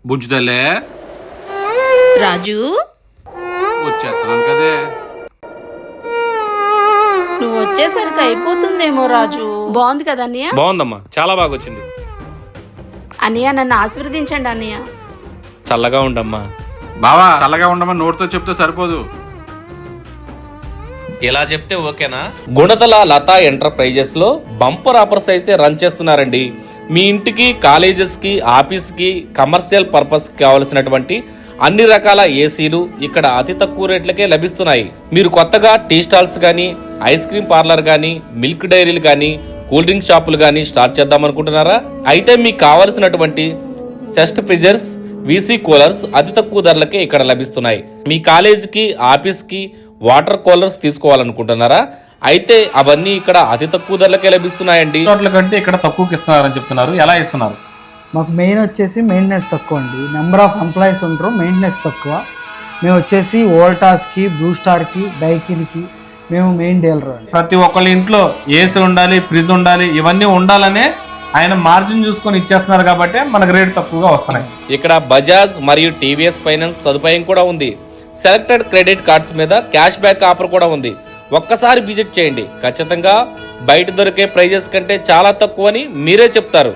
బుజ్జుతల్లే రాజు వచ్చేస్తున్నాను కదే. నువ్వు వచ్చేసరికి అయిపోతుందేమో రాజు. బాగుంది కదా అన్నయ్య? బాగుందమ్మా, చాలా బాగా వచ్చింది. అన్నయ్య నన్ను ఆశీర్వదించండి అన్నయ్య. చల్లగా ఉండమ్మా. బావా చల్లగా ఉండమని నోటితో చెప్తే సరిపోదు. ఇలా చెప్తే ఓకేనా? గుణదల లతా ఎంటర్ప్రైజెస్ లో బంపర్ ఆఫర్స్ అయితే రన్ చేస్తున్నారండి. మీ ఇంటికి, కాలేజెస్ కి, ఆఫీస్ కి, కమర్షియల్ పర్పస్ కావలసినటువంటి అన్ని రకాల ఏసీలు ఇక్కడ అతి తక్కువ రేట్లకే లభిస్తున్నాయి. మీరు కొత్తగా టీ స్టాల్స్ గానీ, ఐస్ క్రీమ్ పార్లర్ గానీ, మిల్క్ డైరీలు గానీ, కూల్ డ్రింక్ షాపులు గానీ స్టార్ట్ చేద్దాం అనుకుంటున్నారా? అయితే మీకు కావలసినటువంటి చెస్ట్ ఫ్రిజర్స్, వీసీ కూలర్స్ అతి తక్కువ ధరలకే ఇక్కడ లభిస్తున్నాయి. మీ కాలేజీకి, ఆఫీస్కి వాటర్ కూలర్స్ తీసుకోవాలనుకుంటున్నారా? అయితే అవన్నీ ఇక్కడ అతి తక్కువ ధరలకే లభిస్తున్నాయండి. చోట్ల కంటే ఇక్కడ తక్కువకి ఇస్తున్నారని చెప్తున్నారు. ఎలా ఇస్తున్నారు? మాకు మెయిన్ వచ్చేసి మెయింటెనెన్స్ తక్కువ అండి. నెంబర్ ఆఫ్ ఎంప్లాయీస్ ఉంటారు, మెయింటెనెన్స్ తక్కువ. మేము వచ్చేసి వోల్టాస్కి, బ్లూ స్టార్కి, డైకిన్కి మేము మెయిన్ డీలర్ అండి. ప్రతి ఒక్కళ్ళ ఇంట్లో ఏసీ ఉండాలి, ఫ్రిడ్జ్ ఉండాలి, ఇవన్నీ ఉండాలనే ఆయన మార్జిన్ చూసుకొని ఇచ్చేస్తున్నారు కాబట్టి మనకు రేట్ తక్కువగా వస్తున్నాయి. ఇక్కడ బజాజ్ మరియు టీవీఎస్ ఫైనాన్స్ సదుపాయం కూడా ఉంది. సెలెక్టెడ్ క్రెడిట్ కార్డ్స్ మీద క్యాష్ బ్యాక్ ఆఫర్ కూడా ఉంది. ఒక్కసారి విజిట్ చేయండి, ఖచ్చితంగా బయట దొరికే ప్రైజెస్ కంటే చాలా తక్కువని మీరే చెప్తారు.